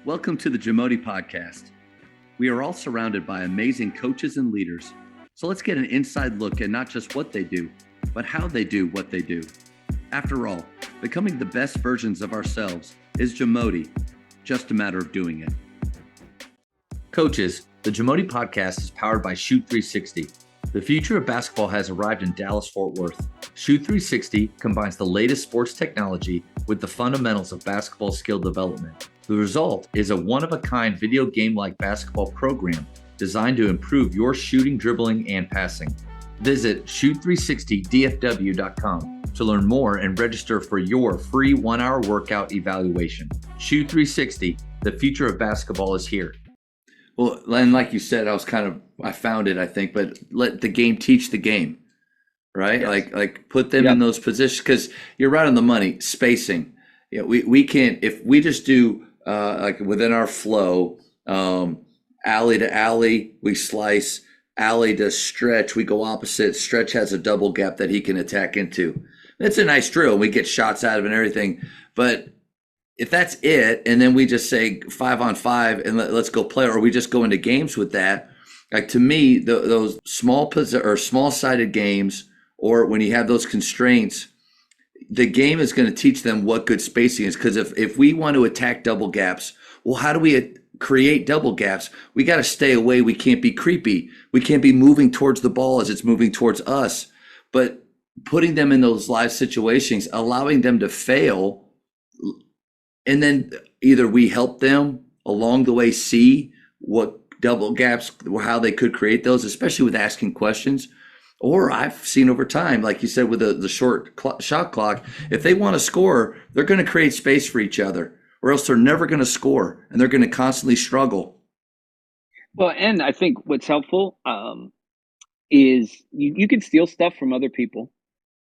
Welcome to the Jamodi podcast. We are all surrounded by amazing coaches and leaders. So let's get an inside look at not just what they do, but how they do what they do. After all, becoming the best versions of ourselves is Jamodi, just a matter of doing it. Coaches, the Jamodi podcast is powered by Shoot 360. The future of basketball has arrived in Dallas-Fort Worth. Shoot 360 combines the latest sports technology with the fundamentals of basketball skill development. The result is a one-of-a-kind video game-like basketball program designed to improve your shooting, dribbling, and passing. Visit shoot360dfw.com to learn more and register for your free 1-hour workout evaluation. Shoot 360, the future of basketball is here. Well, and like you said, I found it, I think, but let the game teach the game, right? Yes. Like put them in those positions, because you're right on the money. Spacing. Yeah, we can't, if we just do like within our flow, alley to alley, we slice, alley to stretch, we go opposite. Stretch has a double gap that he can attack into. It's a nice drill. We get shots out of it and everything. But if that's it, and then we just say 5-on-5 and let's go play, or we just go into games with that, like to me, those small-sided games, or when you have those constraints, the game is going to teach them what good spacing is. Because if we want to attack double gaps, well, how do we create double gaps? We got to stay away. We can't be creepy. We can't be moving towards the ball as it's moving towards us. But putting them in those live situations, allowing them to fail, and then either we help them along the way see what double gaps, how they could create those, especially with asking questions. Or I've seen over time, like you said, with the short shot clock, if they want to score, they're going to create space for each other, or else they're never going to score, and they're going to constantly struggle. Well, and I think what's helpful is you can steal stuff from other people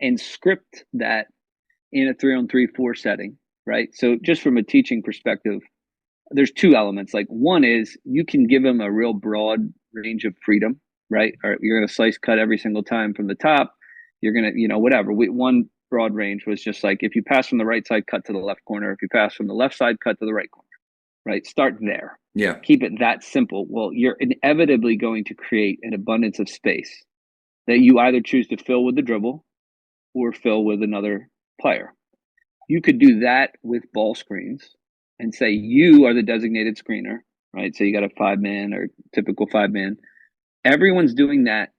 and script that in a 3-on-3-4 setting. Right. So just from a teaching perspective, there's two elements. Like one is you can give them a real broad range of freedom, right? Or you're going to slice cut every single time from the top. You're going to, whatever. One broad range was just like, if you pass from the right side, cut to the left corner. If you pass from the left side, cut to the right corner, right? Start there. Yeah. Keep it that simple. Well, you're inevitably going to create an abundance of space that you either choose to fill with the dribble or fill with another player. You could do that with ball screens and say you are the designated screener, right? So you got a 5-man or typical 5-man. Everyone's doing that.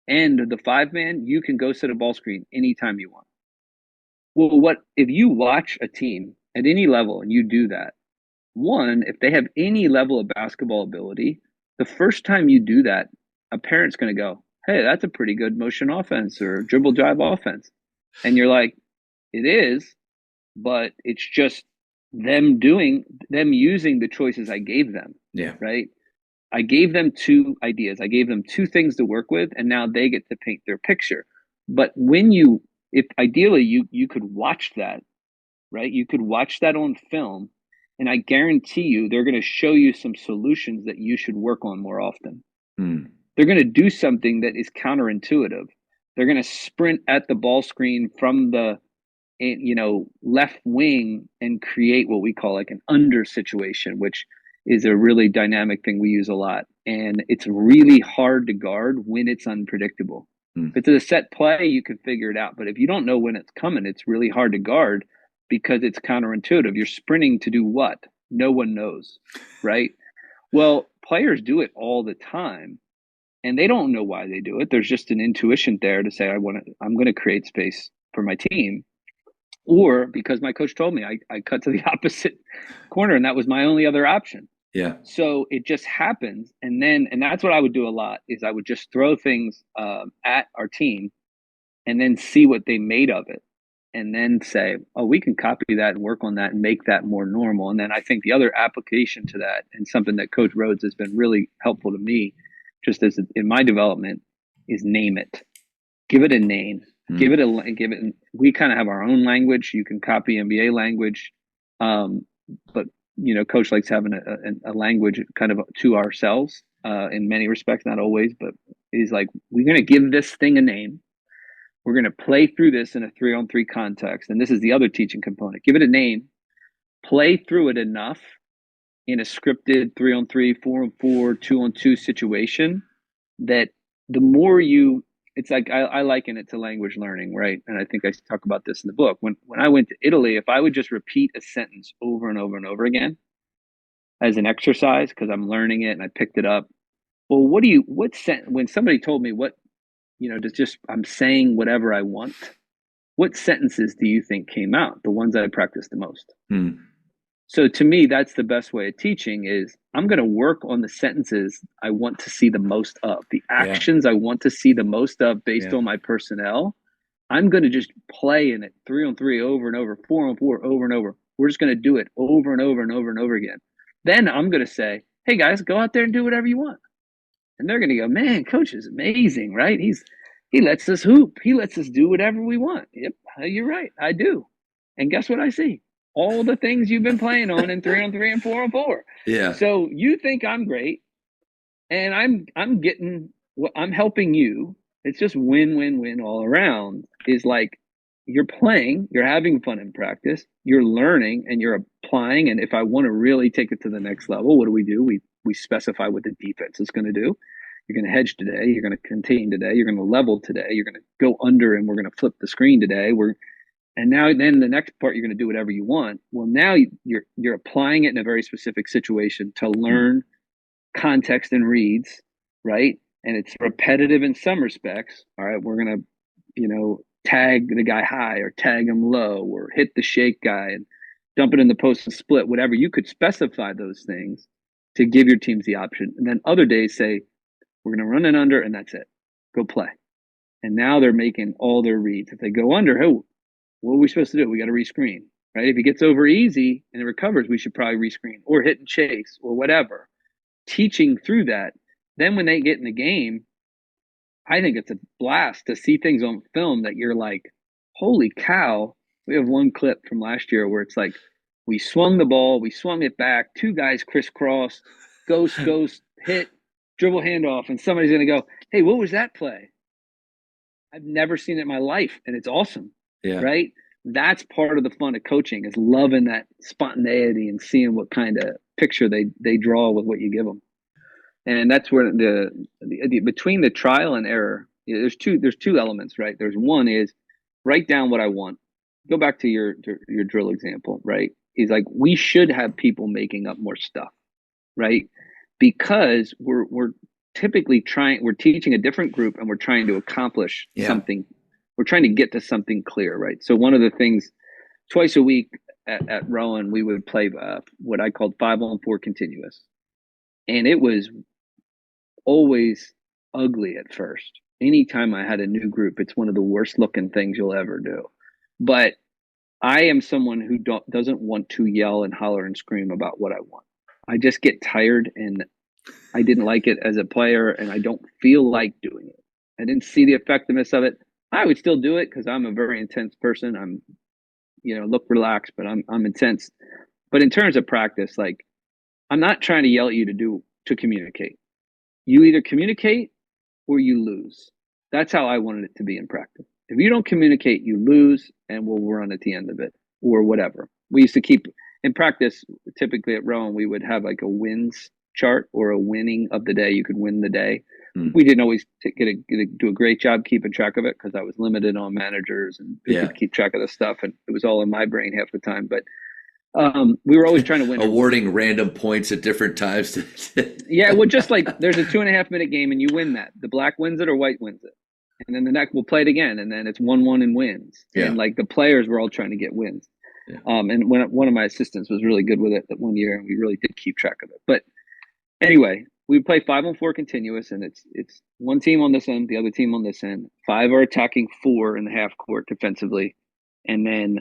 And the 5-man, you can go set a ball screen anytime you want. Well, what if you watch a team at any level and you do that? One, if they have any level of basketball ability, the first time you do that, a parent's going to go, hey, that's a pretty good motion offense or dribble drive offense. And you're like, it is. But it's just them using the choices I gave them. Yeah. Right. I gave them two ideas. I gave them two things to work with, and now they get to paint their picture. But if ideally you could watch that, right? You could watch that on film, and I guarantee you they're going to show you some solutions that you should work on more often. They're going to do something that is counterintuitive. They're going to sprint at the ball screen from the left wing and create what we call like an under situation, which is a really dynamic thing we use a lot. And it's really hard to guard when it's unpredictable. If it's a set play, you can figure it out. But if you don't know when it's coming, it's really hard to guard because it's counterintuitive. You're sprinting to do what? No one knows, right? Well, players do it all the time and they don't know why they do it. There's just an intuition there to say, I'm going to create space for my team. Or because my coach told me, I cut to the opposite corner and that was my only other option. Yeah. So it just happens. And that's what I would do a lot is I would just throw things at our team and then see what they made of it. And then say, oh, we can copy that and work on that and make that more normal. And then I think the other application to that, and something that Coach Rhodes has been really helpful to me, just as in my development, is name it. Give it a name. We kind of have our own language. You can copy NBA language. But, Coach likes having a language kind of to ourselves in many respects, not always, but he's like, we're going to give this thing a name. We're going to play through this in a 3-on-3 context. And this is the other teaching component. Give it a name, play through it enough in a scripted 3-on-3, 4-on-4, 2-on-2 situation, that the more you, it's like I liken it to language learning, right? And I think I talk about this in the book. When I went to Italy, if I would just repeat a sentence over and over and over again as an exercise, because I'm learning it and I picked it up. Well, when somebody told me just I'm saying whatever I want, what sentences do you think came out? The ones that I practiced the most. So to me, that's the best way of teaching is I'm going to work on the sentences I want to see the most of, the actions I want to see the most of based on my personnel. I'm going to just play in it 3-on-3 over and over, 4-on-4 over and over. We're just going to do it over and over and over and over again. Then I'm going to say, hey guys, go out there and do whatever you want. And they're going to go, man, coach is amazing, right? He lets us hoop. He lets us do whatever we want. Yep, you're right. I do. And guess what I see? All the things you've been playing on in 3-on-3 and 4-on-4. Yeah. So you think I'm great, and I'm helping you. It's just win all around. Is like you're playing, you're having fun in practice, you're learning, and you're applying. And if I want to really take it to the next level, what do? We specify what the defense is going to do. You're going to hedge today. You're going to contain today. You're going to level today. You're going to go under, and we're going to flip the screen today. And now then the next part, you're going to do whatever you want. Well, now you're applying it in a very specific situation to learn context and reads, right? And it's repetitive in some respects. All right, we're going to, tag the guy high or tag him low or hit the shake guy and dump it in the post and split, whatever. You could specify those things to give your teams the option. And then other days say, we're going to run it under and that's it. Go play. And now they're making all their reads. If they go under, what are we supposed to do? We got to rescreen, right? If he gets over easy and it recovers, we should probably rescreen or hit and chase or whatever. Teaching through that. Then when they get in the game, I think it's a blast to see things on film that you're like, holy cow. We have one clip from last year where it's like, we swung the ball, we swung it back, two guys crisscross, ghost, hit, dribble handoff, and somebody's going to go, hey, what was that play? I've never seen it in my life, and it's awesome, right? That's part of the fun of coaching, is loving that spontaneity and seeing what kind of picture they draw with what you give them. And that's where the between the trial and error, there's two elements, right? There's one is write down what I want. Go back to your drill example, right? Is like we should have people making up more stuff, right? Because we're typically we're teaching a different group and we're trying to accomplish something. We're trying to get to something clear, right? So one of the things, twice a week at Rowan, we would play what I called 5-on-4 continuous. And it was always ugly at first. Anytime I had a new group, it's one of the worst looking things you'll ever do. But I am someone who doesn't want to yell and holler and scream about what I want. I just get tired, and I didn't like it as a player, and I don't feel like doing it. I didn't see the effectiveness of it. I would still do it because I'm a very intense person. I'm, look relaxed, but I'm intense. But in terms of practice, like, I'm not trying to yell at you to communicate. You either communicate or you lose. That's how I wanted it to be in practice. If you don't communicate, you lose, and we'll run at the end of it or whatever. We used to keep in practice, typically at Rowan, we would have like a wins chart or a winning of the day. You could win the day. We didn't always do a great job keeping track of it because I was limited on managers and could keep track of the stuff, and it was all in my brain half the time. But we were always trying to win. Awarding random points at different times. Well, just like there's a 2.5 minute game and you win that. The black wins it or white wins it. And then the next we'll play it again. And then it's 1-1 and wins. Yeah. And like the players were all trying to get wins. Yeah. And when one of my assistants was really good with it that one year, and we really did keep track of it. But anyway, we play 5-on-4 continuous, and it's one team on this end, the other team on this end. 5 are attacking 4 in the half court defensively. And then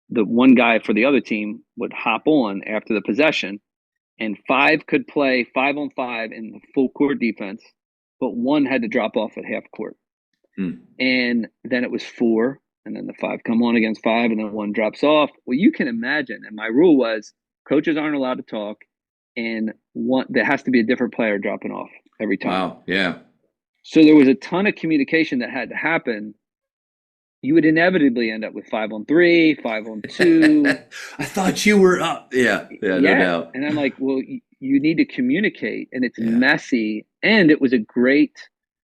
the one guy for the other team would hop on after the possession, and 5 could play 5-on-5 in the full court defense, but 1 had to drop off at half court. And then it was 4, and then the 5 come on against 5, and then 1 drops off. Well, you can imagine. And my rule was coaches aren't allowed to talk, and there has to be a different player dropping off every time. Wow. Yeah. So there was a ton of communication that had to happen you would inevitably end up with 5-on-3, 5-on-2. I thought you were up. Yeah, no doubt. And I'm like, well, you need to communicate, and it's Yeah. messy. And it was a great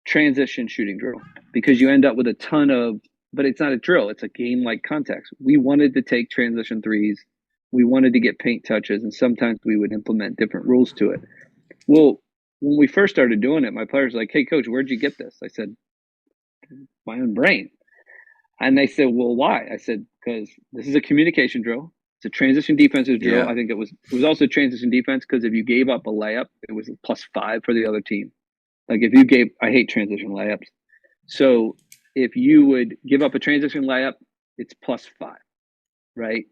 transition shooting drill because you end up with a ton of, but it's not a drill. It's a game-like context. We wanted to take transition threes. We wanted to get paint touches, and sometimes we would implement different rules to it. Well, when we first started doing it, my players were like, hey, coach, where'd you get this? I said, my own brain. And they said, well, why? I said, because this is a communication drill. It's a transition defensive drill. Yeah. I think it was also transition defense because if you gave up a layup, it was a +5 for the other team. Like if you gave, I hate transition layups. So if you would give up a transition layup, it's +5, right?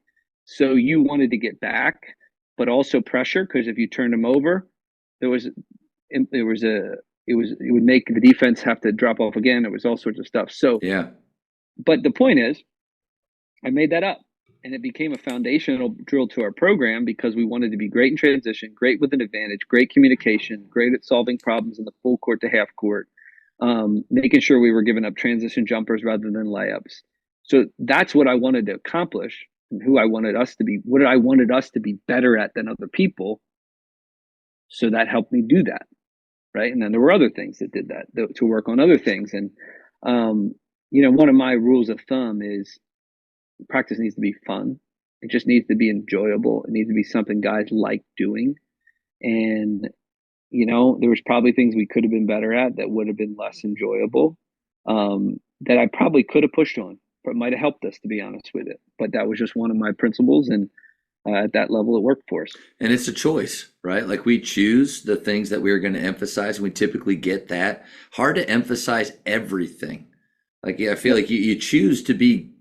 So you wanted to get back, but also pressure because if you turned them over, it would make the defense have to drop off again. It was all sorts of stuff. So yeah. But the point is, I made that up, and it became a foundational drill to our program because we wanted to be great in transition, great with an advantage, great communication, great at solving problems in the full court to half court, making sure we were giving up transition jumpers rather than layups. So that's what I wanted to accomplish and who I wanted us to be, what I wanted us to be better at than other people. So that helped me do that, right? And then there were other things that did that, to work on other things. And, one of my rules of thumb is practice needs to be fun. It just needs to be enjoyable. It needs to be something guys like doing. And, there was probably things we could have been better at that would have been less enjoyable, that I probably could have pushed on, but it might have helped us, to be honest with it. But that was just one of my principles. And at that level, it worked for us. And it's a choice, right? Like we choose the things that we are going to emphasize. And we typically get that. Hard to emphasize everything. Like, I feel like you choose to be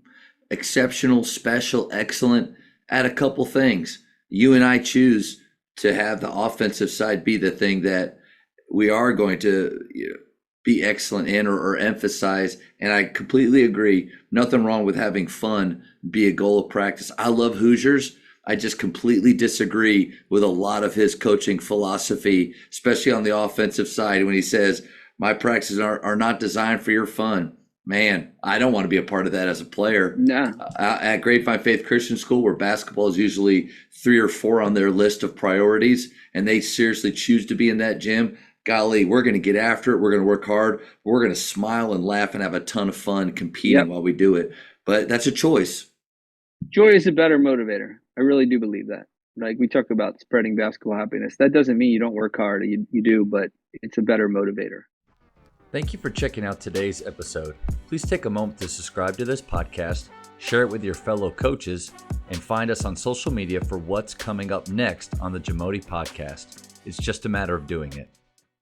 exceptional, special, excellent at a couple things. You and I choose to have the offensive side be the thing that we are going to be excellent in or emphasize. And I completely agree. Nothing wrong with having fun be a goal of practice. I love Hoosiers. I just completely disagree with a lot of his coaching philosophy, especially on the offensive side when he says, my practices are not designed for your fun. Man, I don't want to be a part of that as a player. No. At Grapevine Faith Christian School, where basketball is usually 3 or 4 on their list of priorities, and they seriously choose to be in that gym, golly, we're going to get after it. We're going to work hard. We're going to smile and laugh and have a ton of fun competing while we do it. But that's a choice. Joy is a better motivator. I really do believe that. Like we talk about spreading basketball happiness. That doesn't mean you don't work hard. You do, but it's a better motivator. Thank you for checking out today's episode. Please take a moment to subscribe to this podcast, share it with your fellow coaches, and find us on social media for what's coming up next on the Jamodi podcast. It's just a matter of doing it.